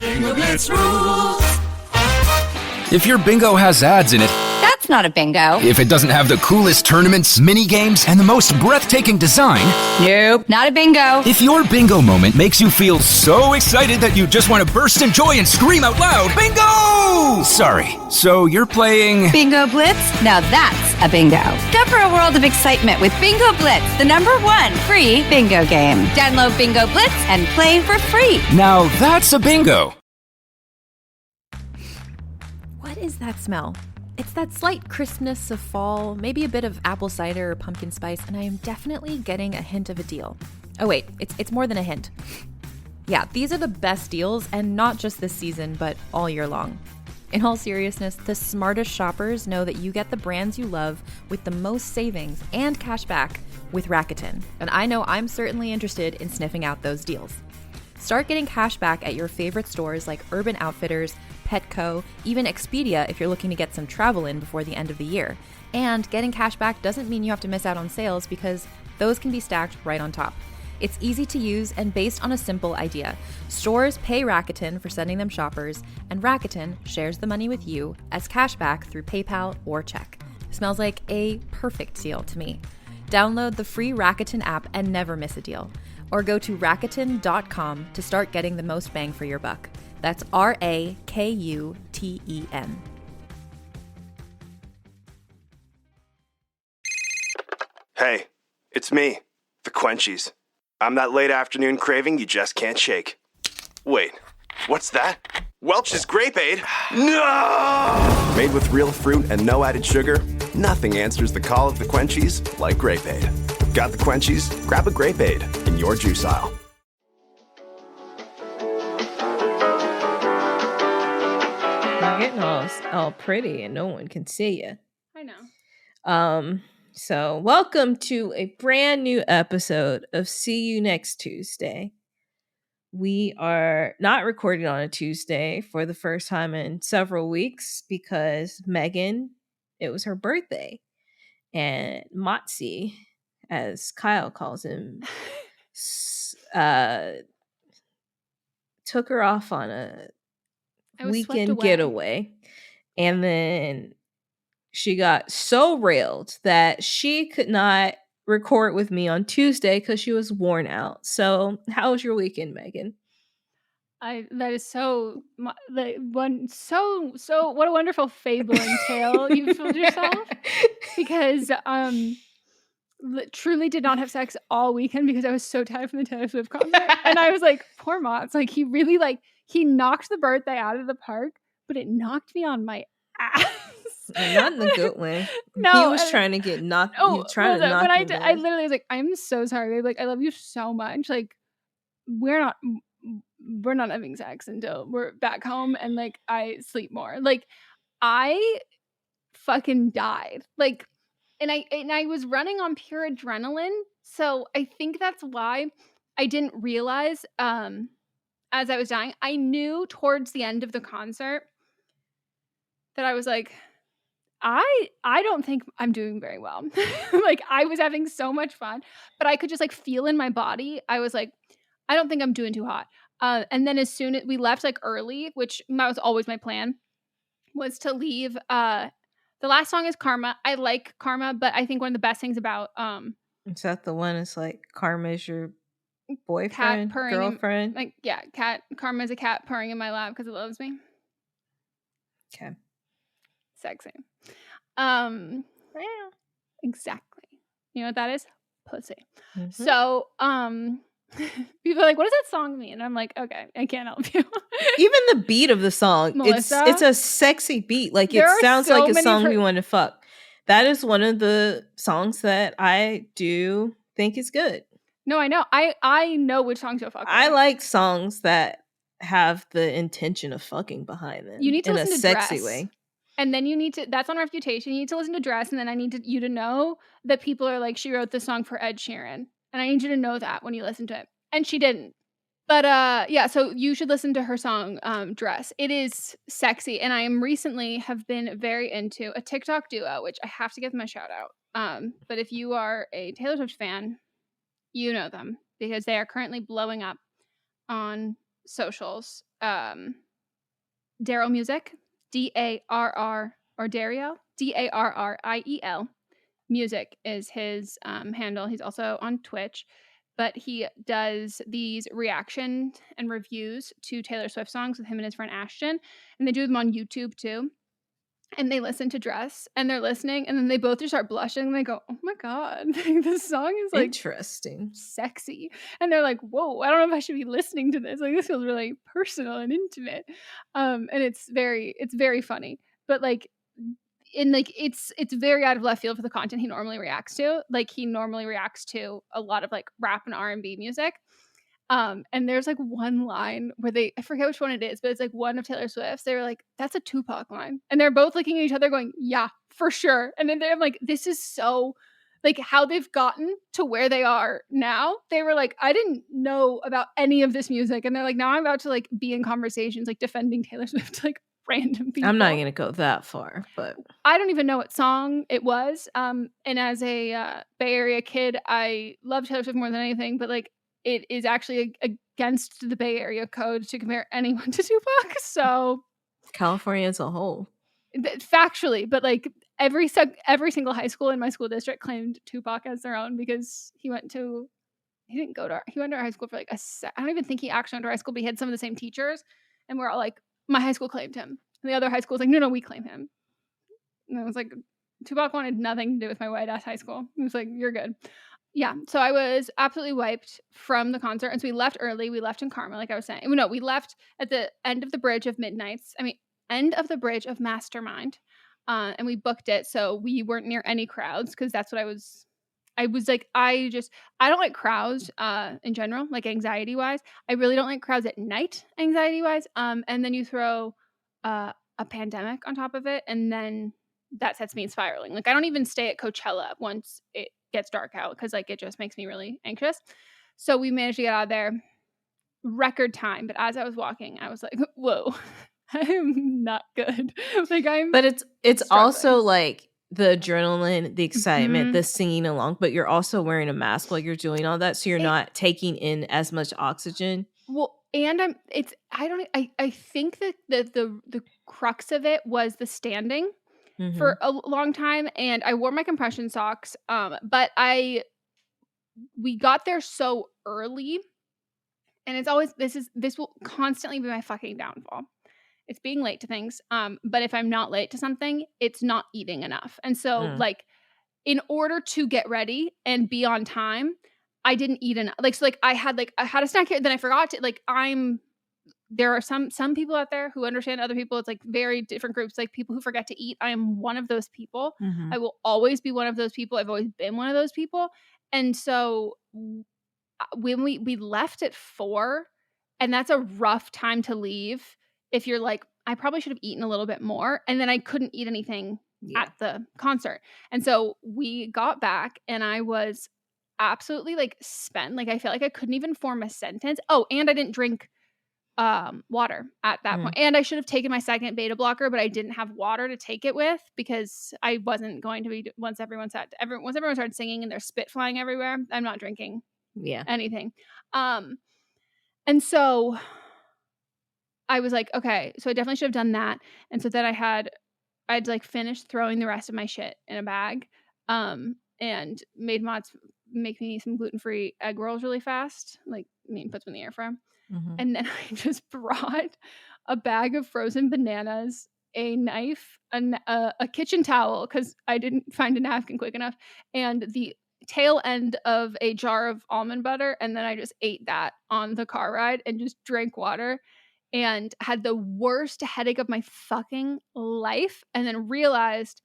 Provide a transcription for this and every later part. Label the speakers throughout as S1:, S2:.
S1: Bingo Blitz rules.
S2: If your bingo has ads in it,
S3: That's not a bingo.
S2: if it doesn't have the coolest tournaments, mini games, and the most breathtaking design,
S3: Nope, not a bingo.
S2: if your bingo moment makes you feel so excited that you just want to burst in joy and scream out loud, bingo! Sorry, so you're playing...
S3: Bingo Blitz? Now that's a bingo. Discover a world of excitement with Bingo Blitz, the #1 free bingo game. Download Bingo Blitz and play for free.
S2: Now that's a bingo.
S4: What is that smell? It's that slight crispness of fall, maybe a bit of apple cider or pumpkin spice, and I am definitely getting a hint of a deal. Oh wait, it's more than a hint. Yeah, these are the best deals, and not just this season, but all year long. In all seriousness, the smartest shoppers know that you get the brands you love with the most savings and cash back with Rakuten, and I know I'm certainly interested in sniffing out those deals. Start getting cash back at your favorite stores like Urban Outfitters, Petco, even Expedia if you're looking to get some travel in before the end of the year. And getting cash back doesn't mean you have to miss out on sales because those can be stacked right on top. It's easy to use and based on a simple idea. Stores pay Rakuten for sending them shoppers, and Rakuten shares the money with you as cash back through PayPal or check. Smells like a perfect deal to me. Download the free Rakuten app and never miss a deal. Or go to Rakuten.com to start getting the most bang for your buck. That's Rakuten.
S5: Hey, it's me, the Quenchies. I'm that late afternoon craving you just can't shake. Wait, what's that? Welch's Grape Aid? No! Made with real fruit and no added sugar, nothing answers the call of the Quenchies like Grape Aid. Got the Quenchies? Grab a Grape Aid in your juice aisle.
S6: You're getting all pretty and no one can see you.
S7: I know.
S6: So welcome to a brand new episode of See You Next Tuesday. We are not recording on a Tuesday for the first time in several weeks because Meghan, it was her birthday. And Motzi, as Kyle calls him, took her off on a weekend getaway. And then she got so railed that she could not record with me on Tuesday because she was worn out. So how was your weekend, Meghan?
S7: That is so what a wonderful fabling tale you've told yourself, because truly did not have sex all weekend because I was so tired from the Taylor Swift concert. And I was like, poor Mott's, like he really he knocked the birthday out of the park, but it knocked me on my ass.
S6: Not in the good way.
S7: No,
S6: he was trying to get knocked.
S7: Oh,
S6: trying to knock you
S7: I literally was like, I'm so sorry, babe. Like, I love you so much. Like, we're not having sex until we're back home, and like I sleep more. Like, I fucking died. Like, and I was running on pure adrenaline, so I think that's why I didn't realize as I was dying. I knew towards the end of the concert that I was like, I don't think I'm doing very well. Like, I was having so much fun, but I could just like feel in my body. I was like, I don't think I'm doing too hot. And then as soon as we left like early, which that was always my plan, was to leave. The last song is Karma. I like Karma, but I think one of the best things about
S6: is that the one that's like Karma is your boyfriend, girlfriend?
S7: Karma is a cat purring in my lap because it loves me.
S6: Okay.
S7: Sexy. Exactly. You know what that is? Pussy. Mm-hmm. So, people are like, what does that song mean? And I'm like, okay, I can't help you.
S6: Even the beat of the song,
S7: Melissa?
S6: it's a sexy beat. Like, it sounds like a song we want to fuck. That is one of the songs that I do think is good.
S7: No, I know. I know which songs you'll fuck with.
S6: I like songs that have the intention of fucking behind them.
S7: You need to listen to
S6: sexy
S7: Dress.
S6: way.
S7: And then you need to, that's on Reputation, you need to listen to Dress, and then I need you to know that people are like, she wrote this song for Ed Sheeran. And I need you to know that when you listen to it. And she didn't. But yeah, so you should listen to her song, Dress. It is sexy. And I recently have been very into a TikTok duo, which I have to give them a shout out. But if you are a Taylor Swift fan, you know them because they are currently blowing up on socials. Daryl Music, D-A-R-R, or Dario, D-A-R-R-I-E-L. Music is his handle. He's also on Twitch, but he does these reaction and reviews to Taylor Swift songs with him and his friend Ashton, and they do them on YouTube too. And they listen to Dress, and they're listening, and then they both just start blushing, and they go, oh my God, this song is like
S6: interesting,
S7: sexy. And they're like, whoa, I don't know if I should be listening to this. Like, this feels really personal and intimate. And it's very funny. But like, it's very out of left field for the content he normally reacts to. Like, he normally reacts to a lot of like rap and R&B music. And there's like one line where I forget which one it is, but it's like one of Taylor Swift's. They were like, that's a Tupac line. And they're both looking at each other going, yeah, for sure. And then they're like, this is so like how they've gotten to where they are now. They were like, I didn't know about any of this music. And they're like, now I'm about to like be in conversations, like defending Taylor Swift to like random people.
S6: I'm not going to go that far, but
S7: I don't even know what song it was. And as a Bay Area kid, I love Taylor Swift more than anything, but like, it is actually against the Bay Area code to compare anyone to Tupac. So
S6: California as a whole,
S7: factually, but like every single high school in my school district claimed Tupac as their own because he went to our high school for like I don't even think he actually went to our high school, but he had some of the same teachers, and we're all like, my high school claimed him, and the other high school was like, no, we claim him. And I was like, Tupac wanted nothing to do with my white ass high school. He was like, you're good. Yeah, so I was absolutely wiped from the concert, and so we left early. We left in Karma, like I was saying. No, we left at the end of the bridge of end of the bridge of Mastermind, and we booked it, so we weren't near any crowds because that's what I was like, I don't like crowds in general, like anxiety wise. I really don't like crowds at night, anxiety wise. And then you throw a pandemic on top of it, and then that sets me spiraling. Like, I don't even stay at Coachella once it gets dark out because like it just makes me really anxious. So we managed to get out of there record time, but as I was walking, I was like, whoa, I am not good. Like,
S6: but it's also like the adrenaline, the excitement, the singing along, but you're also wearing a mask while you're doing all that, so you're not taking in as much oxygen.
S7: Well, and I think that the crux of it was the standing for a long time, and I wore my compression socks, but we got there so early, and it's always this will constantly be my fucking downfall. It's being late to things, but if I'm not late to something, it's not eating enough. And so like, in order to get ready and be on time, I didn't eat enough. Like, so like I had a snack here, then I forgot to, like, there are some people out there who understand other people. It's like very different groups, like people who forget to eat. I am one of those people. I will always be one of those people. I've always been one of those people. And so when we left at 4, and that's a rough time to leave if you're like, I probably should have eaten a little bit more, and then I couldn't eat anything at the concert. And so we got back, and I was absolutely like spent. Like, I felt like I couldn't even form a sentence. Oh, and I didn't drink water at that point. And I should have taken my second beta blocker, but I didn't have water to take it with because I wasn't going to be, once everyone started singing and there's spit flying everywhere, I'm not drinking anything. And so I was like, okay, so I definitely should have done that. And so then I'd like finished throwing the rest of my shit in a bag, and made Mods make me some gluten-free egg rolls really fast. Like, puts them in the air fryer. And then I just brought a bag of frozen bananas, a knife, a kitchen towel, because I didn't find a napkin quick enough, and the tail end of a jar of almond butter. And then I just ate that on the car ride and just drank water and had the worst headache of my fucking life. And then realized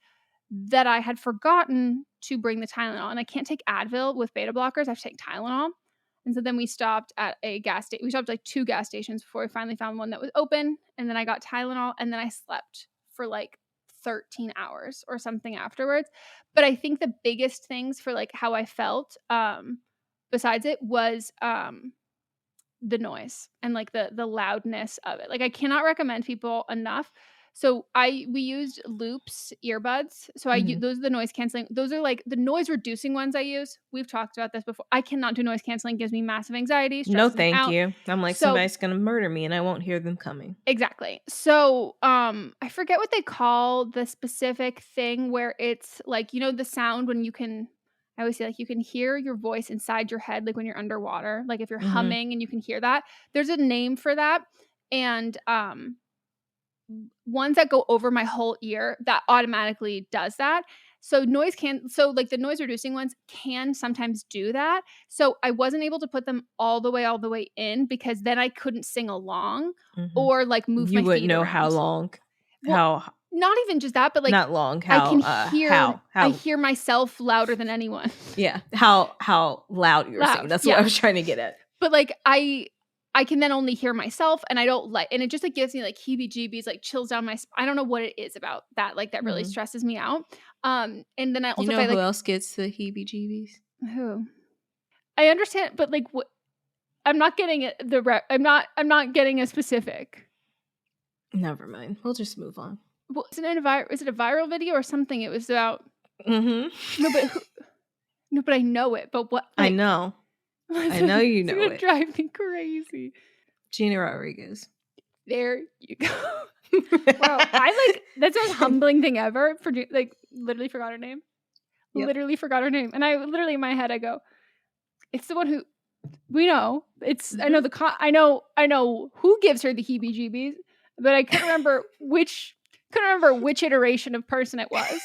S7: that I had forgotten to bring the Tylenol, and I can't take Advil with beta blockers. I have to take Tylenol. And so then we stopped at a gas station. We stopped like 2 gas stations before we finally found one that was open. And then I got Tylenol, and then I slept for like 13 hours or something afterwards. But I think the biggest things for like how I felt, besides it, was the noise and like the loudness of it. Like, I cannot recommend people enough So we used Loops earbuds. So those are the noise canceling. Those are like the noise reducing ones I use. We've talked about this before. I cannot do noise canceling. It gives me massive anxiety.
S6: No,
S7: Stresses me
S6: thank
S7: out.
S6: you. I'm like,
S7: So-
S6: somebody's going to murder me and I won't hear them coming.
S7: Exactly. So I forget what they call the specific thing where it's like, the sound when I always say like you can hear your voice inside your head, like when you're underwater, like if you're humming and you can hear that. There's a name for that. And ones that go over my whole ear, that automatically does that. So like the noise reducing ones can sometimes do that. So I wasn't able to put them all the way in because then I couldn't sing along or like move my feet.
S6: You wouldn't know
S7: around.
S6: how long,
S7: Well, not even just that, but like
S6: not long.
S7: I
S6: How
S7: can hear I hear myself louder than anyone.
S6: Yeah, how loud you're singing. That's what I was trying to get at.
S7: But like I can then only hear myself, and I don't like, and it just like gives me like heebie-jeebies, like chills down my. I don't know what it is about that, like that really stresses me out. And then I also
S6: who else gets the heebie-jeebies?
S7: Who? I understand, but like what? I'm not getting it. I'm not getting a specific.
S6: Never mind. We'll just move on.
S7: Well, is it a viral video or something? It was about. No, but I know it. But what? Like,
S6: I know. I know you know
S7: it's
S6: it.
S7: gonna drive me crazy.
S6: Gina Rodriguez.
S7: There you go. Wow, that's the most humbling thing ever. For like, literally forgot her name. Yep. Literally forgot her name, and I literally in my head I go, "It's the one who we know." It's I know I know who gives her the heebie-jeebies, but I couldn't remember which iteration of person it was.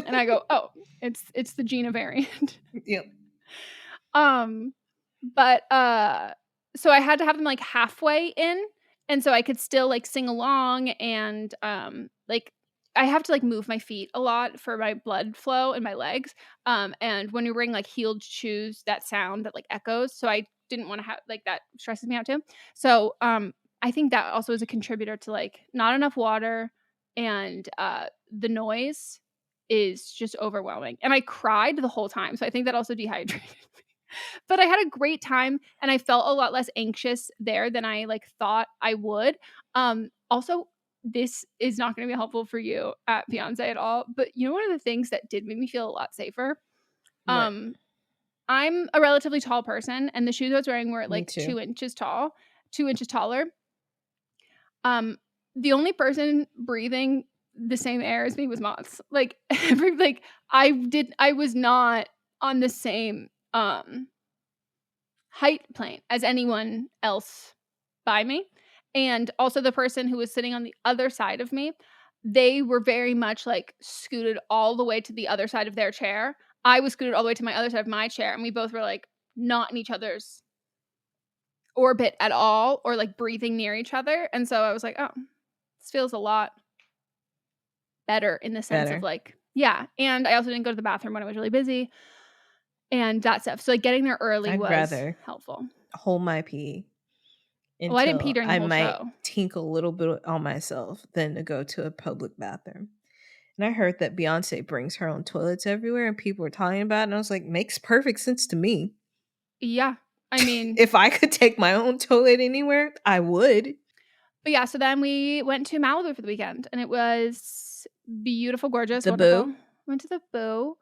S7: And I go, "Oh, it's the Gina variant."
S6: Yep.
S7: But so I had to have them like halfway in, and so I could still like sing along, and like I have to like move my feet a lot for my blood flow in my legs. And when you're wearing like heeled shoes, that sound that like echoes. So I didn't want to have like that stresses me out too. So I think that also is a contributor to like not enough water, and the noise is just overwhelming. And I cried the whole time, so I think that also dehydrated me. But I had a great time, and I felt a lot less anxious there than I like thought I would. Also, this is not going to be helpful for you at Beyonce at all, but one of the things that did make me feel a lot safer. I'm a relatively tall person, and the shoes I was wearing were like 2 inches tall, 2 inches taller. The only person breathing the same air as me was Mott's. Like I was not on the same height plane as anyone else by me. And also the person who was sitting on the other side of me, they were very much like scooted all the way to the other side of their chair. I was scooted all the way to my other side of my chair, and we both were like not in each other's orbit at all, or like breathing near each other. And so I was like, oh, this feels a lot better in the sense of like, yeah. And I also didn't go to the bathroom when I was really busy and that stuff. So like getting there early was helpful.
S6: Hold my pee.
S7: Well, I didn't pee during the whole
S6: might
S7: show.
S6: Tinkle a little bit on myself than to go to a public bathroom. And I heard that Beyonce brings her own toilets everywhere, and people were talking about it, and I was like, makes perfect sense to me.
S7: Yeah. I mean,
S6: if I could take my own toilet anywhere, I would.
S7: But yeah, so then we went to Malibu for the weekend, and it was beautiful, gorgeous,
S6: wonderful.
S7: Boo. Went to the Boo.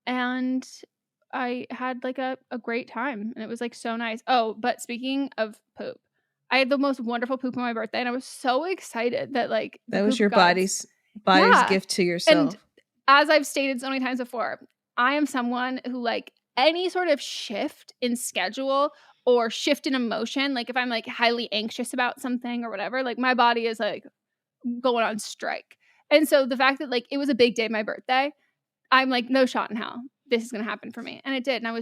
S7: And I had like a great time, and it was like so nice. Oh, but speaking of poop, I had the most wonderful poop on my birthday, and I was so excited that like
S6: that was your body's gift to yourself.
S7: And as I've stated so many times before, I am someone who like any sort of shift in schedule or shift in emotion, like if I'm like highly anxious about something or whatever, like my body is like going on strike. And so the fact that like it was a big day, my birthday, I'm like, no shot in hell this is going to happen for me. And it did. And it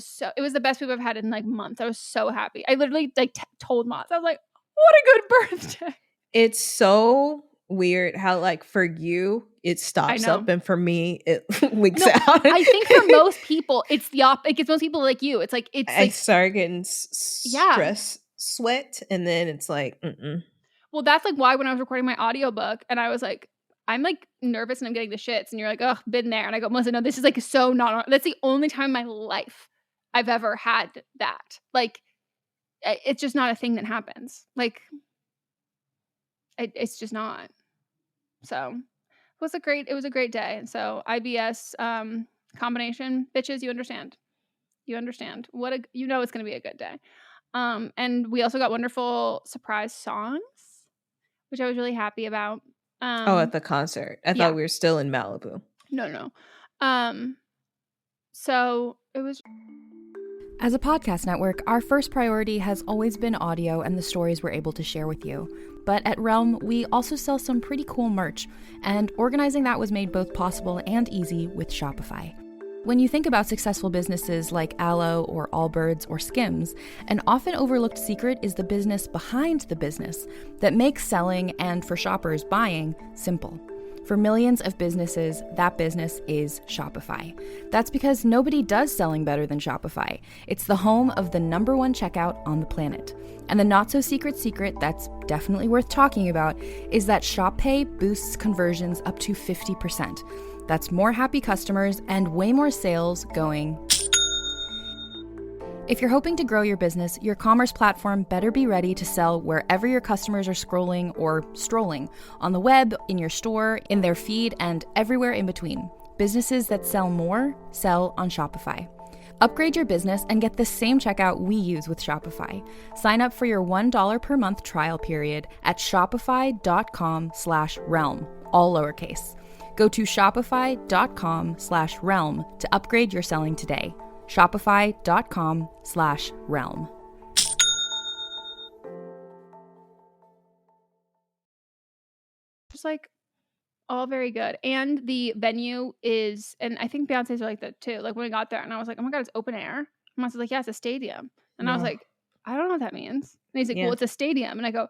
S7: was the best poop I've had in like months. I was so happy. I literally like told Mott's, I was like, what a good birthday.
S6: It's so weird how like for you it stops up, and for me it leaks out.
S7: I think for most people it's the opposite. It's most people like you. It's like
S6: I start getting stress sweat, and then it's like
S7: Well, that's like why when I was recording my audiobook and I was like, I'm like nervous and I'm getting the shits, and you're like, oh, been there. And I go, Melissa, no, this is like so not. That's the only time in my life I've ever had that. Like, it's just not a thing that happens. Like, it's just not. So it was a great day. And so IBS combination, bitches, you understand. You understand. You know it's going to be a good day. And we also got wonderful surprise songs, which I was really happy about.
S6: At the concert. I thought we were still in Malibu.
S7: No. So it was.
S4: As a podcast network, our first priority has always been audio and the stories we're able to share with you. But at Realm, we also sell some pretty cool merch, and organizing that was made both possible and easy with Shopify. When you think about successful businesses like Aloe or Allbirds or Skims, an often overlooked secret is the business behind the business that makes selling and, for shoppers, buying simple. For millions of businesses, that business is Shopify. That's because nobody does selling better than Shopify. It's the home of the #1 checkout on the planet. And the not-so-secret secret that's definitely worth talking about is that Shop Pay boosts conversions up to 50%. That's more happy customers and way more sales going. If you're hoping to grow your business, your commerce platform better be ready to sell wherever your customers are scrolling or strolling, on the web, in your store, in their feed, and everywhere in between. Businesses that sell more sell on Shopify. Upgrade your business and get the same checkout we use with Shopify. Sign up for your $1 per month trial period at shopify.com/realm, all lowercase. Go to shopify.com/realm to upgrade your selling today. Shopify.com/realm.
S7: Just like all very good. And the venue is, and I think Beyonce's are like that too. Like when we got there and I was like, oh my God, it's open air. And I was like, yeah, it's a stadium. And I was like, I don't know what that means. And he's like, well, it's a stadium. And I go,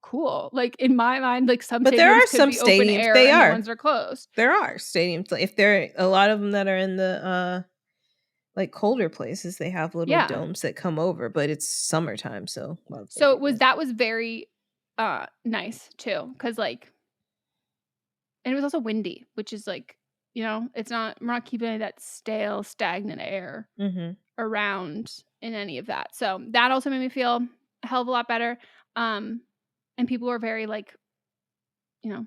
S7: cool. Like in my mind, like some
S6: but
S7: stadiums
S6: there are
S7: could
S6: some
S7: be
S6: stadiums,
S7: open air
S6: they
S7: and
S6: are.
S7: the ones are closed.
S6: There are stadiums. If there are a lot of them that are in the like colder places, they have little domes that come over, but it's summertime, so
S7: that was very nice too, because like, and it was also windy, which is like, you know, we're not keeping any of that stale, stagnant air around in any of that. So that also made me feel a hell of a lot better. And people were very like, you know,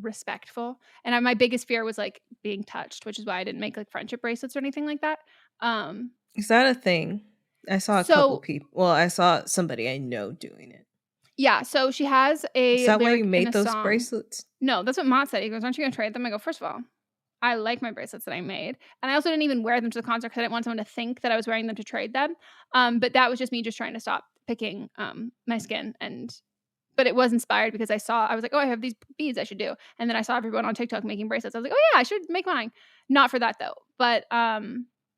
S7: respectful. And my biggest fear was like being touched, which is why I didn't make like friendship bracelets or anything like that.
S6: Is that a thing? I saw a couple people. Well, I saw somebody I know doing it.
S7: Yeah, so she has a.
S6: Is that why you made those bracelets?
S7: No, that's what Mott said. He goes, "Aren't you going to trade them?" I go, "First of all, I like my bracelets that I made, and I also didn't even wear them to the concert because I didn't want someone to think that I was wearing them to trade them. But that was just me just trying to stop picking my skin But it was inspired because I was like, oh, I have these beads I should do. And then I saw everyone on TikTok making bracelets. I was like, oh yeah, I should make mine. Not for that though. But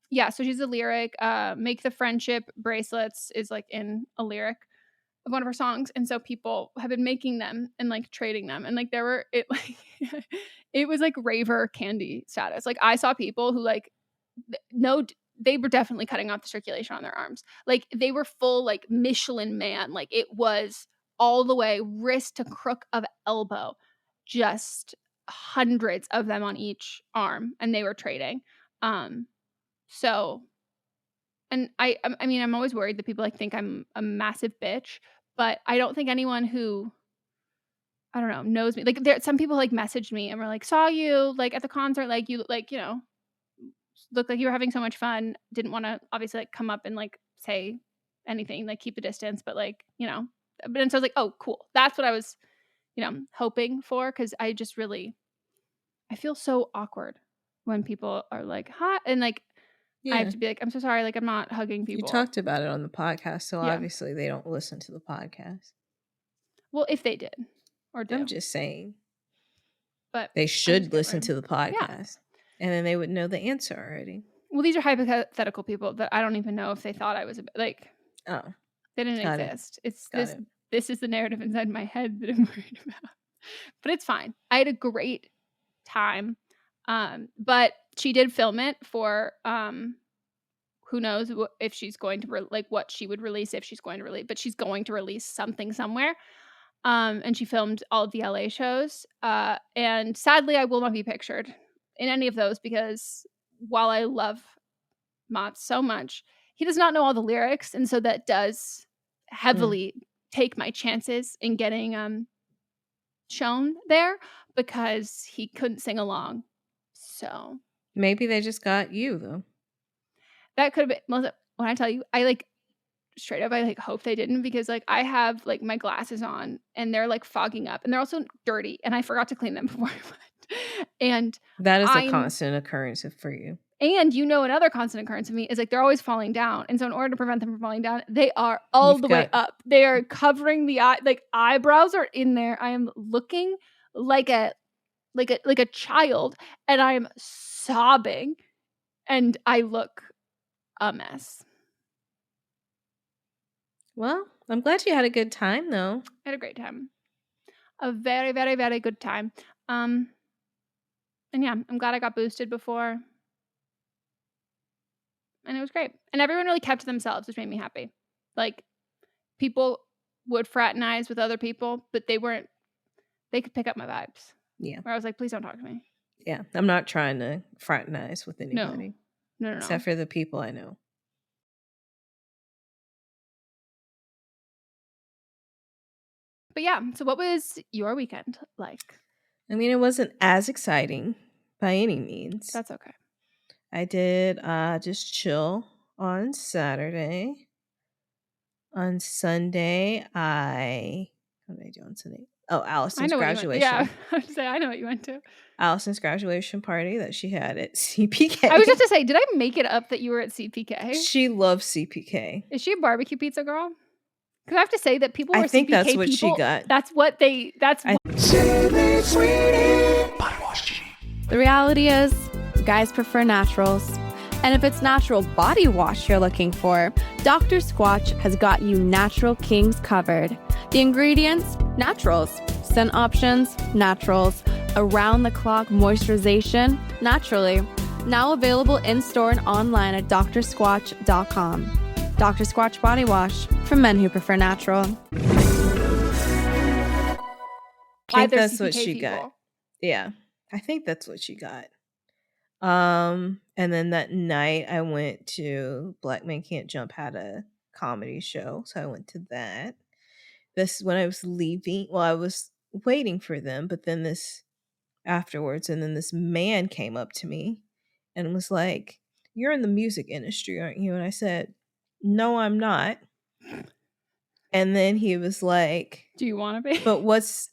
S7: yeah, so she's a lyric. Make the Friendship bracelets is like in a lyric of one of her songs. And so people have been making them and like trading them. And like it was like raver candy status. Like I saw people who like, no, they were definitely cutting off the circulation on their arms. Like they were full like Michelin Man. Like it was all the way wrist to crook of elbow, just hundreds of them on each arm, and they were trading. So, and I mean, I'm always worried that people like think I'm a massive bitch, but I don't think anyone who, I don't know, knows me. Like some people like messaged me and were like, saw you like at the concert, like you like, you know, looked like you were having so much fun. Didn't want to obviously like come up and like say anything, like keep a distance, but like, you know. And so I was like, oh, cool. That's what I was, you know, hoping for. Cause I just really, I feel so awkward when people are like, hi. And like, I have to be like, I'm so sorry. Like, I'm not hugging people.
S6: You talked about it on the podcast. So obviously they don't listen to the podcast.
S7: Well, if they did or do.
S6: I'm just saying.
S7: But
S6: they should listen to the podcast and then they would know the answer already.
S7: Well, these are hypothetical people that I don't even know if they thought I was like,
S6: oh,
S7: they didn't exist. It's this. This is the narrative inside my head that I'm worried about. But it's fine. I had a great time. But she did film it for who knows if she's going to like what she would release if she's going to release, but she's going to release something somewhere. And she filmed all of the LA shows. And sadly, I will not be pictured in any of those because while I love Mott so much, he does not know all the lyrics, and so that does heavily take my chances in getting shown there because he couldn't sing along. So
S6: Maybe they just got you though.
S7: that could have been Melissa. When I tell you, I like straight up, I like hope they didn't, because like I have like my glasses on and they're like fogging up and they're also dirty and I forgot to clean them before I went. And
S6: That is a constant occurrence for you.
S7: And another constant occurrence of me is like they're always falling down. And so in order to prevent them from falling down, they are all the way up. They are covering the eye, like eyebrows are in there. I am looking like a child and I am sobbing and I look a mess.
S6: Well, I'm glad you had a good time though.
S7: I had a great time. A very, very, very good time. And yeah, I'm glad I got boosted before. And it was great. And everyone really kept to themselves, which made me happy. Like, people would fraternize with other people, but they could pick up my vibes.
S6: Yeah.
S7: Where I was like, please don't talk to me.
S6: Yeah. I'm not trying to fraternize with anybody.
S7: No.
S6: Except for the people I know.
S7: But yeah, so what was your weekend like?
S6: I mean, it wasn't as exciting by any means.
S7: That's okay.
S6: I did just chill on Saturday. On Sunday, what did I do on Sunday? Oh, Allison's graduation.
S7: Yeah, I was say I know what you went to.
S6: Allison's graduation party that she had at CPK.
S7: I was just to say, did I make it up that you were at CPK?
S6: She loves CPK.
S7: Is she a barbecue pizza girl? Because I have to say that people who
S6: I
S7: are
S6: think
S7: CPK
S6: that's what
S7: people,
S6: she got.
S7: That's what they. That's what.
S3: The reality is, guys prefer naturals. And if it's natural body wash you're looking for, Dr. Squatch has got you Natural Kings covered. The ingredients, naturals. Scent options, naturals. Around-the-clock moisturization, naturally. Now available in-store and online at drsquatch.com. Dr. Squatch Body Wash, for men who prefer natural.
S6: I think that's what she got. Yeah, I think that's what she got. And then that night I went to Black Men Can't Jump had a comedy show, so I went to that. This when I was leaving, well, I was waiting for them, but then this man came up to me and was like, "You're in the music industry, aren't you?" And I said, "No, I'm not." And then he was like,
S7: "Do you want to be?"
S6: But what's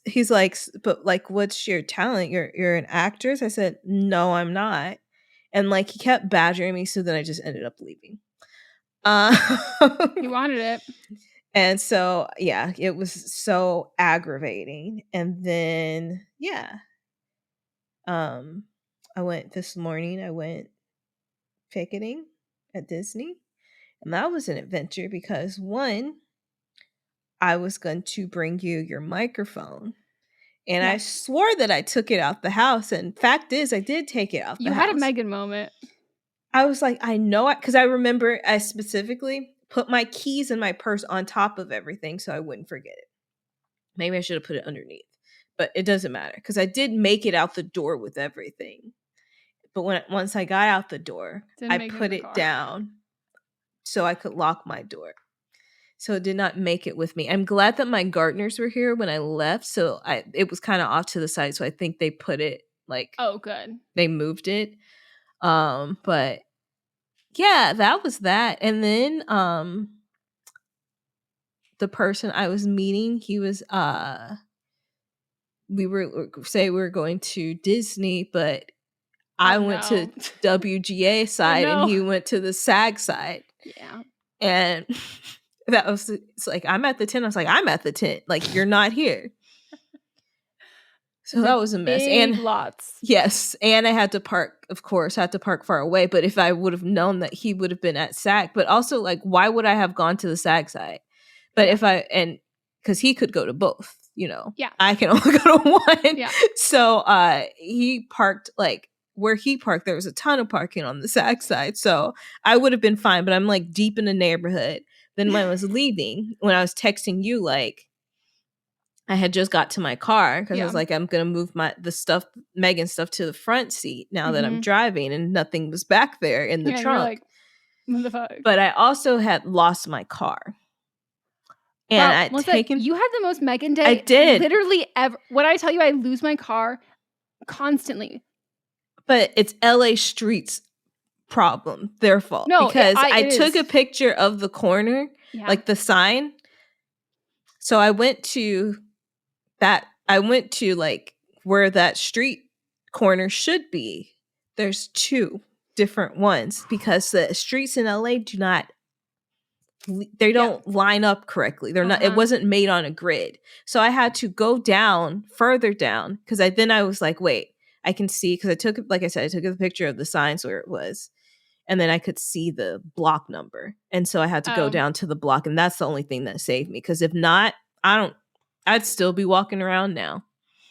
S6: your talent? You're an actress? I said, "No, I'm not." And like he kept badgering me, so then I just ended up leaving.
S7: You wanted it.
S6: And so yeah, it was so aggravating. And then I went this morning, I went picketing at Disney. And that was an adventure because one, I was going to bring you your microphone. And I swore that I took it out the house. And fact is, I did take it out the house.
S7: You had a Meghan moment.
S6: I was like, I know it. Because I remember I specifically put my keys and my purse on top of everything so I wouldn't forget it. Maybe I should have put it underneath. But it doesn't matter. Because I did make it out the door with everything. But once I got out the door, I put it down so I could lock my door. So it did not make it with me. I'm glad that my gardeners were here when I left. So it was kind of off to the side. So I think they put it like,
S7: oh, good.
S6: They moved it. But yeah, that was that. And then the person I was meeting, he was we were going to Disney, but I went to WGA side and he went to the SAG side.
S7: Yeah.
S6: And it's like, I'm at the tent. I was like, I'm at the tent. Like, you're not here. So that was a mess. And
S7: lots.
S6: Yes. And I had to park far away. But if I would have known that he would have been at SAG, but also like, why would I have gone to the SAG side? But because he could go to both, I can only go to one.
S7: Yeah.
S6: So he parked like, where he parked, there was a ton of parking on the SAG side. So I would have been fine, but I'm like deep in the neighborhood. Then when I was leaving, when I was texting you, like I had just got to my car because I was like, I'm going to move Megan stuff to the front seat now that I'm driving, and nothing was back there in the trunk.
S7: Like, what the fuck?
S6: But I also had lost my car. And
S7: Wow,
S6: I'd
S7: Melissa,
S6: taken.
S7: you had the most Meghan day
S6: I did.
S7: literally ever. When I tell you I lose my car constantly.
S6: But it's LA streets problem, their fault.
S7: No,
S6: because I
S7: it
S6: took
S7: is.
S6: a picture of the corner,
S7: Yeah.
S6: like the sign. So I went to like where that street corner should be. There's two different ones because the streets in LA they don't line up correctly. They're not, it wasn't made on a grid. So I had to go further down because I was like, wait, I can see, because I took a picture of the signs where it was, and then I could see the block number. And so I had to go down to the block, and that's the only thing that saved me. Because if not, I'd still be walking around now.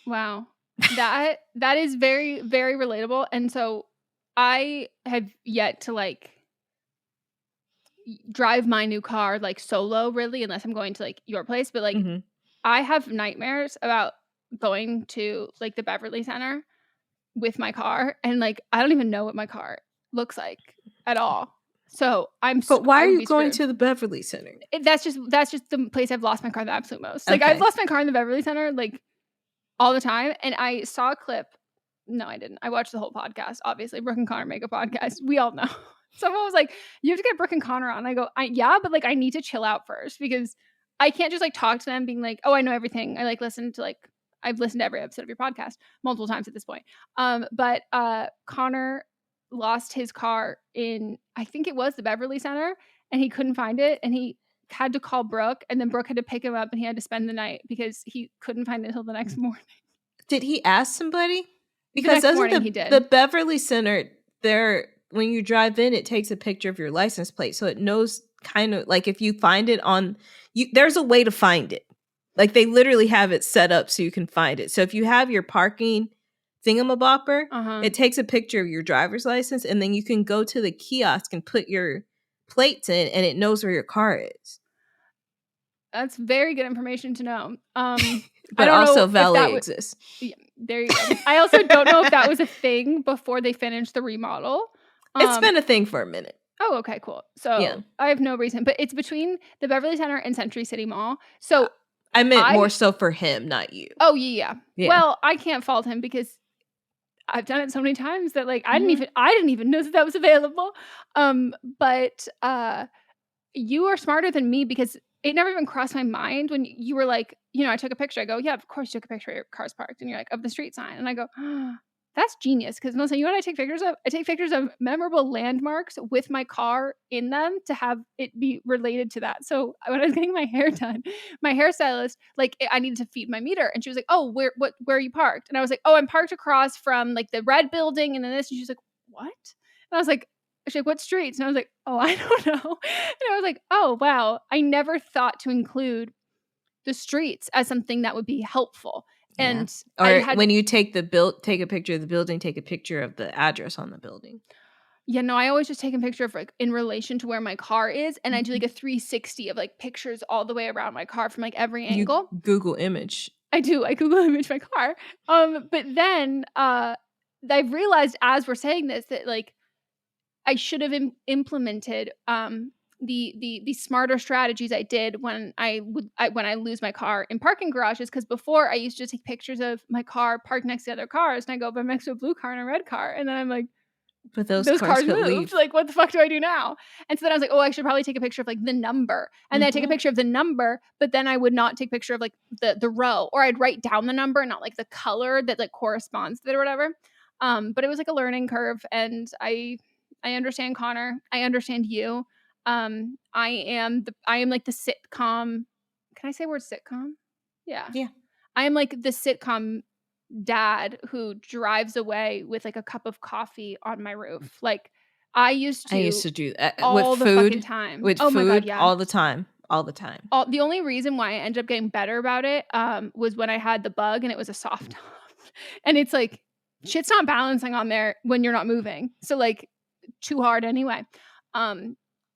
S7: Wow. That is very, very relatable. And so I have yet to like drive my new car like solo, really, unless I'm going to like your place. But like I have nightmares about going to like the Beverly Center with my car, and like I don't even know what my car looks like at all. So
S6: But why are you going to the Beverly Center?
S7: That's just the place I've lost my car the absolute most. Like I've lost my car in the Beverly Center like all the time. And I saw a clip. No, I didn't. I watched the whole podcast. Obviously, Brooke and Connor make a podcast. We all know. Someone was like, "You have to get Brooke and Connor on." I go, "Yeah, but like I need to chill out first because I can't just like talk to them being like, oh, I know everything. I like listen to like I've listened to every episode of your podcast multiple times at this point." But Connor lost his car in, I think it was the Beverly Center, and he couldn't find it, and he had to call Brooke, and then Brooke had to pick him up, and he had to spend the night because he couldn't find it until the next morning.
S6: Did he ask somebody?
S7: Because he did.
S6: The Beverly Center, when you drive in, it takes a picture of your license plate, so it knows kind of like if you find it on you. There's a way to find it. Like they literally have it set up so you can find it. So if you have your parking thingamabopper, it takes a picture of your driver's license, and then you can go to the kiosk and put your plates in, and it knows where your car is.
S7: That's very good information to know.
S6: But also valet exists.
S7: Yeah, there you go. I also don't know if that was a thing before they finished the remodel.
S6: It's been a thing for a minute.
S7: Oh, okay, cool. So I have no reason, but it's between the Beverly Center and Century City Mall. So
S6: I meant more so for him, not you.
S7: Oh, yeah. Well, I can't fault him because I've done it so many times that like I didn't even know that was available. But you are smarter than me because it never even crossed my mind when you were like, I took a picture. I go, yeah, of course you took a picture of your car's parked. And you're like, of the street sign. And I go, that's genius. Because Melissa, you know what I take pictures of? I take pictures of memorable landmarks with my car in them to have it be related to that. So when I was getting my hair done, my hairstylist, like I needed to feed my meter. And she was like, oh, where are you parked? And I was like, oh, I'm parked across from like the red building and then this. And she's like, what? And I was like, she's like, what streets? And I was like, oh, I don't know. And I was like, oh, wow. I never thought to include the streets as something that would be helpful. And
S6: when you take a picture of the building, take a picture of the address on the building.
S7: Yeah, no, I always just take a picture of like in relation to where my car is. And I do like a 360 of like pictures all the way around my car from like every angle.
S6: You Google image.
S7: I do. I Google image my car. But then I've realized as we're saying this that like I should have implemented the smarter strategies I did when I lose my car in parking garages, because before I used to take pictures of my car parked next to other cars, and I go, but I'm next to a blue car and a red car, and then I'm like,
S6: but those
S7: cars
S6: moved.
S7: Leave. Like, what the fuck do I do now? And so then I was like, oh, I should probably take a picture of like the number, and then I take a picture of the number, but then I would not take a picture of like the row, or I'd write down the number, not like the color that like corresponds to it or whatever. But it was like a learning curve, and I understand Connor. I understand you. I am like the sitcom. Can I say word sitcom? Yeah. I am like the sitcom dad who drives away with like a cup of coffee on my roof. Like I used to do that
S6: all
S7: the
S6: food,
S7: fucking time.
S6: With food, my God, yeah. all the time.
S7: The only reason why I ended up getting better about it was when I had the bug and it was a soft top. And it's like shit's not balancing on there when you're not moving. So like too hard anyway.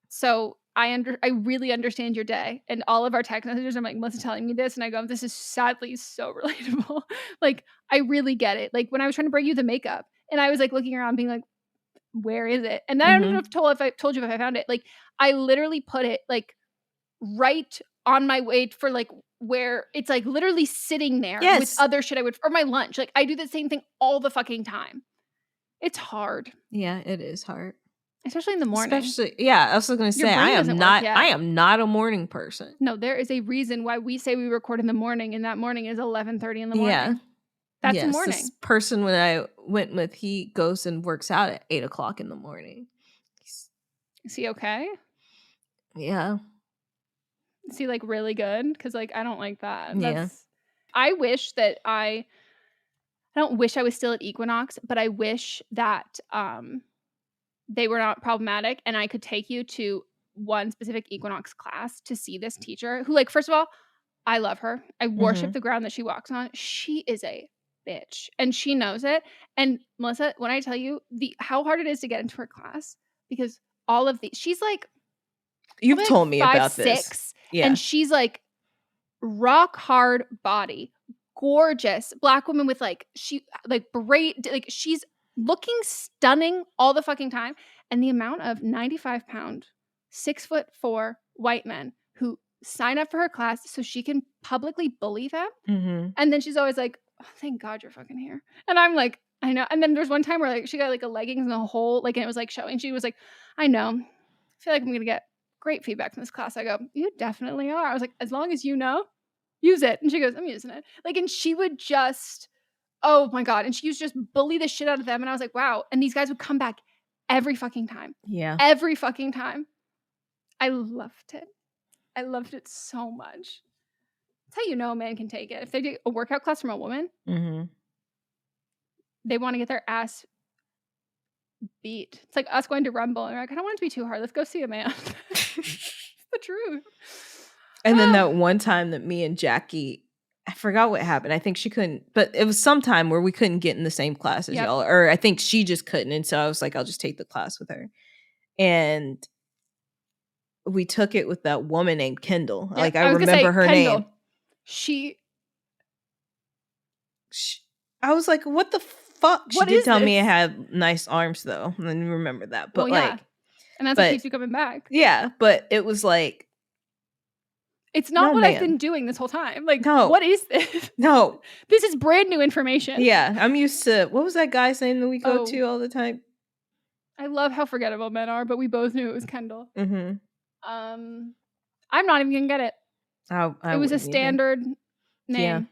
S7: So I really understand your day, and all of our text messages. I'm like, Melissa telling me this, and I go, this is sadly so relatable. Like, I really get it. Like when I was trying to bring you the makeup, and I was like looking around, being like, where is it? And then I don't know if I told you if I found it. Like I literally put it like right on my way for like where it's like literally sitting there
S6: Yes.
S7: with other shit I would, or my lunch. Like I do the same thing all the fucking time. It's hard,
S6: Yeah, it is hard.
S7: especially in the morning.
S6: Especially, yeah, I was going to
S7: Your
S6: say, I
S7: brain
S6: am
S7: doesn't work
S6: not,
S7: yet.
S6: I am not a morning person.
S7: No, there is a reason why we say we record in the morning, and that morning is 11:30 in the morning.
S6: Yeah.
S7: That's
S6: Yes,
S7: the morning.
S6: This person when I went with, he goes and works out at 8:00 in the morning.
S7: Is he okay?
S6: Yeah.
S7: Is he like really good? Because like I don't like that.
S6: Yeah.
S7: I wish that I don't wish I was still at Equinox, but I wish that they were not problematic and I could take you to one specific Equinox class to see this teacher who, like, first of all, I love her. I worship the ground that she walks on. She is a bitch and she knows it. And Melissa, when I tell you how hard it is to get into her class, because all of these, she's like,
S6: You've
S7: like
S6: told me
S7: 5'6",
S6: about this. Yeah.
S7: and she's like rock hard body, gorgeous black woman with like she's looking stunning all the fucking time. And the amount of 95-pound, 6'4" white men who sign up for her class so she can publicly bully them.
S6: Mm-hmm.
S7: And then she's always like, oh, thank God you're fucking here. And I'm like, I know. And then there's one time where like she got like a leggings and a whole, like, and it was like showing. She was like, I know. I feel like I'm going to get great feedback from this class. I go, you definitely are. I was like, as long as you know, use it. And she goes, I'm using it. Like, and she would just, oh my God. And she used to just bully the shit out of them. And I was like, wow. And these guys would come back every fucking time.
S6: Yeah.
S7: Every fucking time. I loved it. I loved it so much. That's how you know a man can take it. If they do a workout class from a woman, they want to get their ass beat. It's like us going to Rumble. And we're like, I don't want it to be too hard. Let's go see a man. It's the truth.
S6: And then that one time that me and Jackie, I forgot what happened. I think she couldn't, but it was some time where we couldn't get in the same class as y'all. Or I think she just couldn't. And so I was like, I'll just take the class with her. And we took it with that woman named Kendall.
S7: Yeah,
S6: like I remember her
S7: Kendall.
S6: name.
S7: She
S6: I was like, what the fuck? She
S7: What
S6: did
S7: is
S6: tell me it
S7: this?
S6: had nice arms though. And I remember that. But
S7: Well, yeah.
S6: like,
S7: and that's
S6: but-
S7: what keeps you coming back.
S6: yeah, but it was like,
S7: It's not
S6: No,
S7: what I've
S6: man.
S7: been doing this whole time. Like,
S6: No.
S7: what is this?
S6: no.
S7: This is brand new information.
S6: Yeah, I'm used to, what was that guy's name that we go
S7: Oh.
S6: to all the time?
S7: I love how forgettable men are, but we both knew it was Kendall.
S6: Mm-hmm.
S7: I'm not even gonna get it.
S6: I
S7: It was a
S6: wouldn't either.
S7: standard name.
S6: Yeah.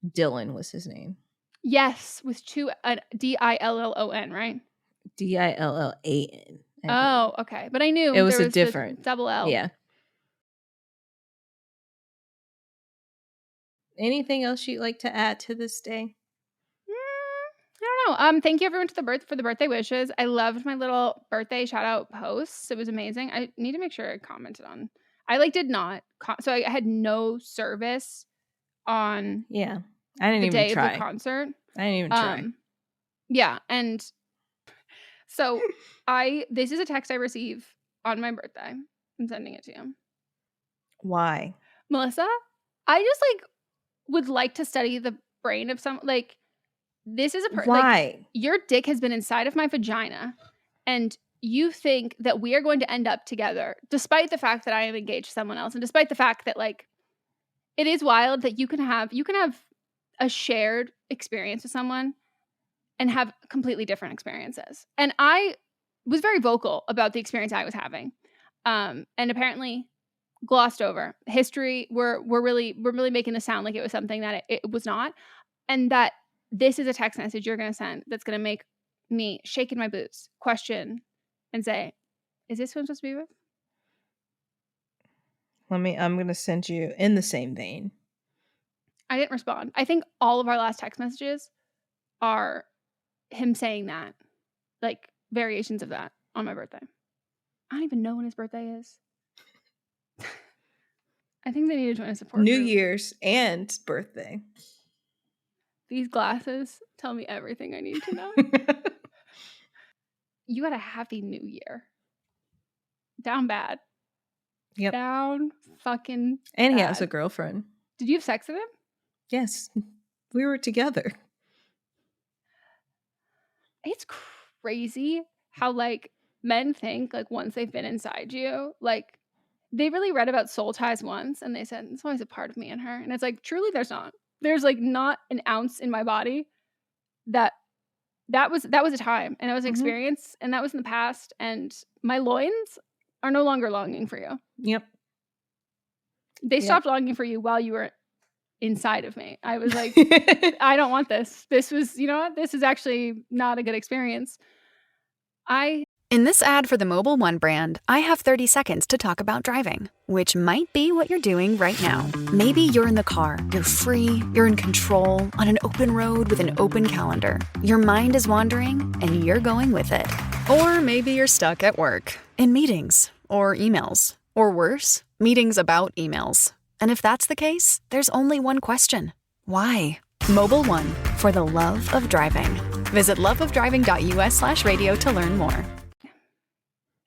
S6: Dylan was his name.
S7: Yes, with two Dillon, right?
S6: Dillan.
S7: Oh, okay. But I knew
S6: It was
S7: there
S6: a
S7: the
S6: different-
S7: double L.
S6: Yeah. Anything else you'd like to add to this day?
S7: I don't know. Thank you everyone for the birthday wishes. I loved my little birthday shout out posts. It was amazing. I need to make sure I commented on. I did not. So I had no service on
S6: Yeah. I didn't
S7: the
S6: even
S7: day
S6: try.
S7: of the concert.
S6: I didn't even try.
S7: Yeah, and so this is a text I receive on my birthday. I'm sending it to you.
S6: Why?
S7: Melissa, I just would like to study the brain of some this is a person.
S6: Why?
S7: Your dick has been inside of my vagina, and you think that we are going to end up together, despite the fact that I am engaged to someone else, and despite the fact that it is wild that you can have a shared experience with someone and have completely different experiences. And I was very vocal about the experience I was having, and apparently glossed over. History, we're really making this sound like it was something that it was not, and that this is a text message you're going to send that's going to make me shake in my boots, question, and say, "Is this who I'm supposed to be with?"
S6: I'm going to send you in the same vein.
S7: I didn't respond. I think all of our last text messages are him saying that, variations of that on my birthday. I don't even know when his birthday is. I think they need to join a support
S6: New
S7: group.
S6: Year's and birthday.
S7: These glasses tell me everything I need to know. You had a happy new year. Down bad.
S6: Yep.
S7: Down fucking
S6: And he
S7: bad.
S6: has a girlfriend.
S7: Did you have sex with him?
S6: Yes. We were together.
S7: It's crazy how men think once they've been inside you, they really read about soul ties once, and they said, "There's always a part of me in her." And it's like, truly, there's not. There's like not an ounce in my body that was a time, and it was an experience, and that was in the past, and my loins are no longer longing for you.
S6: Yep.
S7: They stopped longing for you while you were inside of me. I was like, I don't want this. This was, you know what? This is actually not a good experience.
S8: In this ad for the Mobile One brand, I have 30 seconds to talk about driving, which might be what you're doing right now. Maybe you're in the car, you're free, you're in control, on an open road with an open calendar. Your mind is wandering, and you're going with it. Or maybe you're stuck at work, in meetings, or emails, or worse, meetings about emails. And if that's the case, there's only one question. Why? Mobile One, for the love of driving. Visit loveofdriving.us/radio to learn more.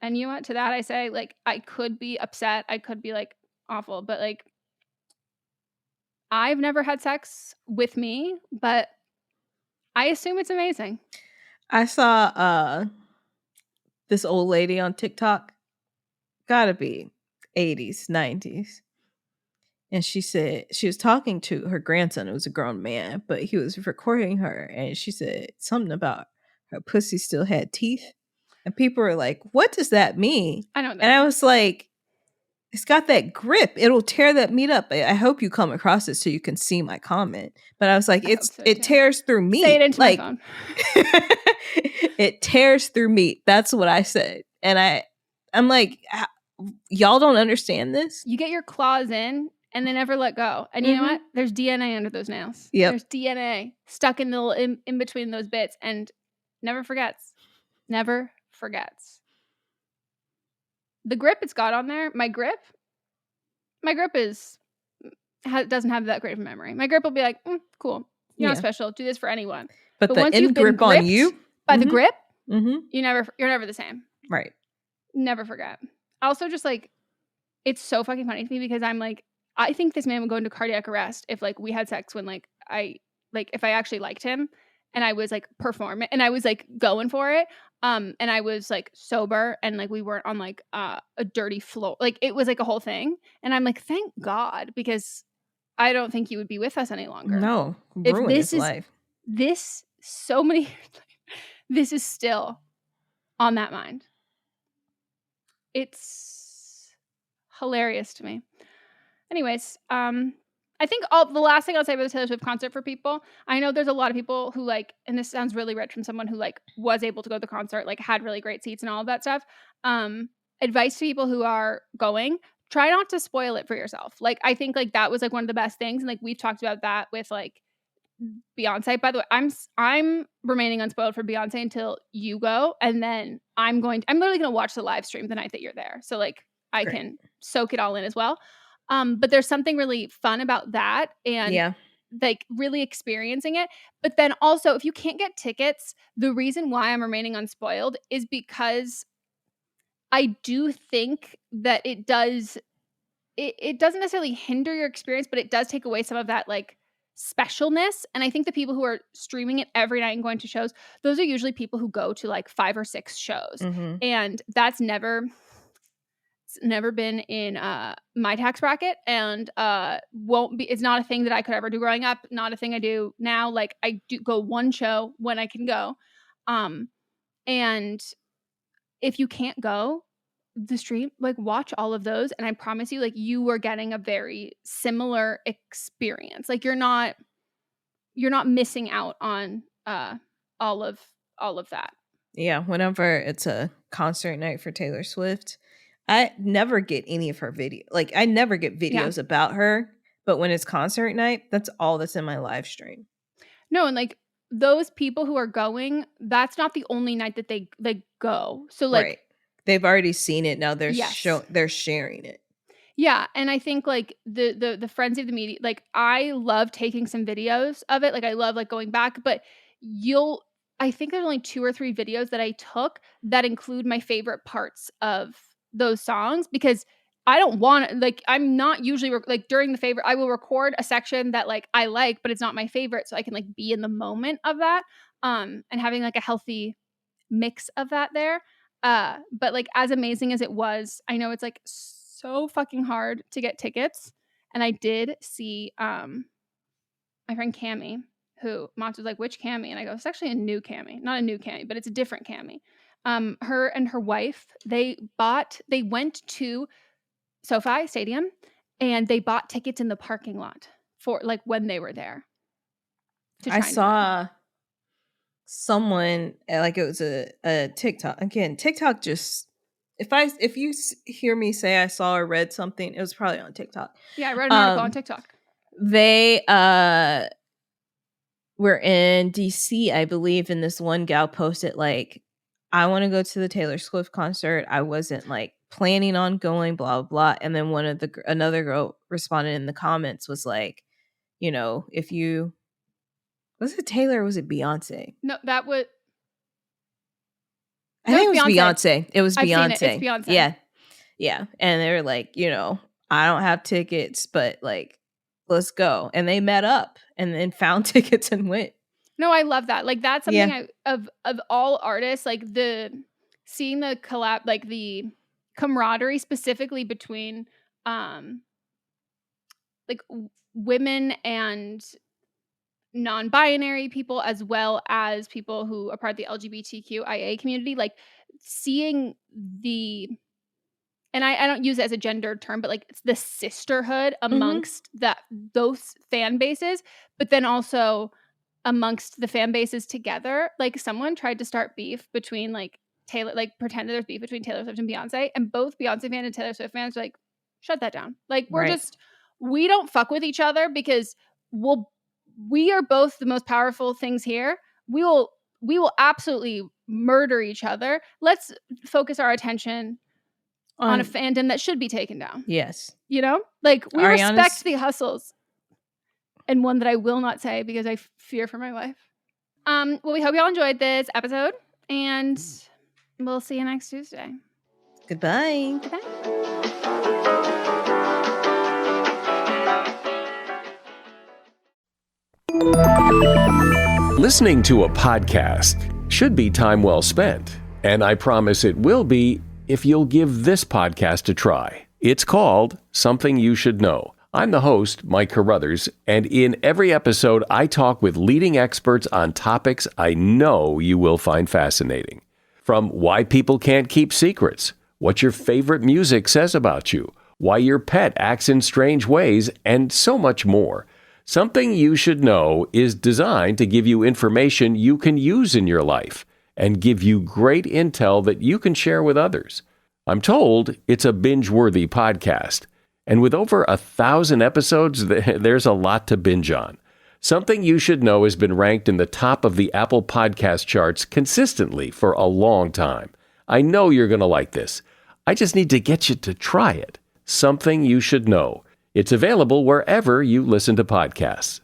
S7: And you know what? To that I say, like, I could be upset. I could be like awful, but like, I've never had sex with me, but I assume it's amazing.
S6: I saw this old lady on TikTok, gotta be 80s, 90s. And she said she was talking to her grandson, who was a grown man, but he was recording her, and she said something about her pussy still had teeth. And people were like, what does that mean?
S7: I don't know.
S6: And I was like, it's got that grip. It'll tear that meat up. I hope you come across it so you can see my comment. But I was like, it tears through meat.
S7: Say it into
S6: like,
S7: my phone.
S6: It tears through meat. That's what I said. And I'm like, y'all don't understand this?
S7: You get your claws in and they never let go. And you know what? There's DNA under those nails.
S6: Yep.
S7: There's DNA stuck in the in between those bits, and never forgets. Never forgets. The grip it's got on there, my grip doesn't have that great of a memory. My grip will be like, cool. You're not special. Do this for anyone.
S6: But the
S7: once
S6: end
S7: you've been
S6: grip on you
S7: by the grip,
S6: you're
S7: never the same.
S6: Right.
S7: Never forget. Also, just like, it's so fucking funny to me because I'm like, I think this man would go into cardiac arrest if like we had sex when like if I actually liked him and I was like performing and I was like going for it. And I was like sober and like we weren't on like a dirty floor. Like it was like a whole thing. And I'm like, thank God, because I don't think you would be with us any longer.
S6: No,
S7: if
S6: ruin his life.
S7: This is still on that mind. It's hilarious to me. Anyways, I think the last thing I'll say about the Taylor Swift concert for people, I know there's a lot of people who like, and this sounds really rich from someone who like was able to go to the concert, like had really great seats and all of that stuff. Advice to people who are going, try not to spoil it for yourself. Like, I think like that was like one of the best things. And like, we've talked about that with like Beyonce. By the way, I'm remaining unspoiled for Beyonce until you go. And then I'm literally going to watch the live stream the night that you're there. So like I can soak it all in as well. But there's something really fun about that and like really experiencing it. But then also, if you can't get tickets, the reason why I'm remaining unspoiled is because I do think that it doesn't necessarily hinder your experience, but it does take away some of that like specialness. And I think the people who are streaming it every night and going to shows, those are usually people who go to like 5 or 6 shows. And that's never been in my tax bracket and won't be. It's not a thing that I could ever do growing up, not a thing I do now. Like I do go one show when I can go. And if you can't go the stream, like watch all of those, and I promise you, like you are getting a very similar experience. Like you're not missing out on all of that.
S6: Yeah, whenever it's a concert night for Taylor Swift, I never get any of her video. Like I never get videos about her, but when it's concert night, that's all that's in my live stream. No,
S7: and like those people who are going, that's not the only night that they go. So like
S6: they've already seen it. Now they're sharing it.
S7: Yeah, and I think like the frenzy of the media, like I love taking some videos of it. Like I love like going back, but I think there's only 2 or 3 videos that I took that include my favorite parts of those songs, because I don't want to, like, I'm not usually like during the favorite, I will record a section that like I like, but it's not my favorite. So I can like be in the moment of that. And having like a healthy mix of that there. But like as amazing as it was, I know it's like so fucking hard to get tickets. And I did see my friend Cammie, who Monts was like, which Cammie? And I go, it's actually a new Cammie. Not a new Cammie, but it's a different Cammie. Her and her wife, they went to SoFi Stadium and they bought tickets in the parking lot for like when they were there.
S6: I saw someone, like, it was a TikTok. Again, TikTok just, if you hear me say I saw or read something, it was probably on TikTok.
S7: Yeah, I read an article on TikTok.
S6: They were in DC, I believe, and this one gal posted like, I want to go to the Taylor Swift concert. I wasn't like planning on going, blah blah blah. And then another girl responded in the comments, was like, you know, if you, was it Taylor or was it Beyonce?
S7: No, that was,
S6: I think it was Beyonce. It was Beyonce.
S7: It's Beyonce.
S6: Yeah. And they were like, you know, I don't have tickets, but like, let's go. And they met up and then found tickets and went.
S7: No, I love that. Like, that's something of all artists, like seeing the collab, like the camaraderie specifically between like women and non-binary people, as well as people who are part of the LGBTQIA community, like seeing and I don't use it as a gendered term, but like it's the sisterhood amongst those fan bases, but then also amongst the fan bases together. Like, someone tried to start beef between like Taylor, like pretended there's beef between Taylor Swift and Beyonce, and both Beyonce fans and Taylor Swift fans are like, shut that down. Like, we don't fuck with each other because we are both the most powerful things here. We will absolutely murder each other. Let's focus our attention on a fandom that should be taken down.
S6: Yes.
S7: You know? Like, we respect the hustles. And one that I will not say because I fear for my life. Well, we hope y'all enjoyed this episode, and we'll see you next Tuesday.
S6: Goodbye.
S9: Listening to a podcast should be time well spent, and I promise it will be if you'll give this podcast a try. It's called Something You Should Know. I'm the host, Mike Carruthers, and in every episode, I talk with leading experts on topics I know you will find fascinating. From why people can't keep secrets, what your favorite music says about you, why your pet acts in strange ways, and so much more. Something You Should Know is designed to give you information you can use in your life and give you great intel that you can share with others. I'm told it's a binge-worthy podcast. And with over 1,000 episodes, there's a lot to binge on. Something You Should Know has been ranked in the top of the Apple Podcast charts consistently for a long time. I know you're going to like this. I just need to get you to try it. Something You Should Know. It's available wherever you listen to podcasts.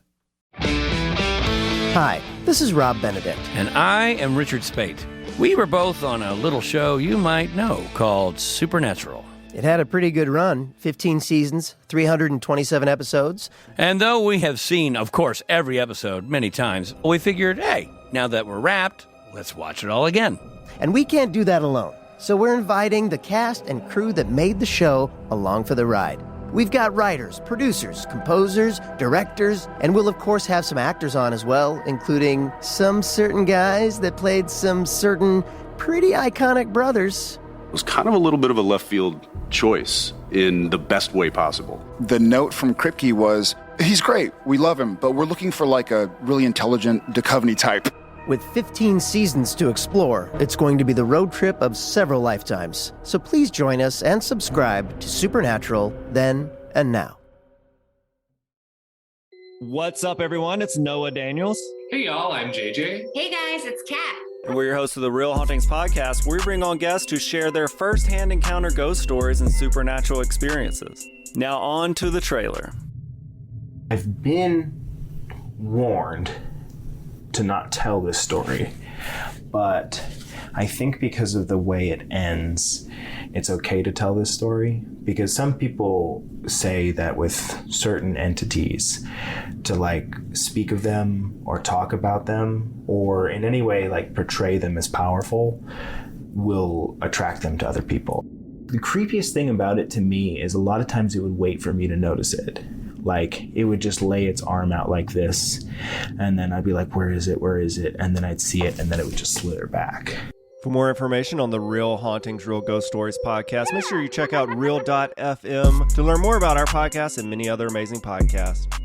S10: Hi, this is Rob Benedict.
S11: And I am Richard Spate. We were both on a little show you might know called Supernatural.
S10: It had a pretty good run, 15 seasons, 327 episodes.
S11: And though we have seen, of course, every episode many times, we figured, hey, now that we're wrapped, let's watch it all again.
S10: And we can't do that alone, so we're inviting the cast and crew that made the show along for the ride. We've got writers, producers, composers, directors, and we'll of course have some actors on as well, including some certain guys that played some certain pretty iconic brothers.
S12: It was kind of a little bit of a left field choice in the best way possible.
S13: The note from Kripke was, he's great, we love him, but we're looking for like a really intelligent Duchovny type.
S10: With 15 seasons to explore, it's going to be the road trip of several lifetimes. So please join us and subscribe to Supernatural Then and Now.
S14: What's up, everyone? It's Noah Daniels.
S15: Hey, y'all, I'm JJ.
S16: Hey, guys, it's Kat.
S14: And we're your hosts of the Real Hauntings podcast, where we bring on guests who share their first-hand encounter ghost stories and supernatural experiences. Now on to the trailer.
S17: I've been warned to not tell this story, but I think because of the way it ends, it's okay to tell this story, because some people say that with certain entities, to like speak of them or talk about them or in any way like portray them as powerful will attract them to other people. The creepiest thing about it to me is a lot of times it would wait for me to notice it. Like, it would just lay its arm out like this, and then I'd be like, where is it? Where is it? And then I'd see it, and then it would just slither back.
S14: For more information on the Real Hauntings, Real Ghost Stories podcast, make sure you check out real.fm to learn more about our podcast and many other amazing podcasts.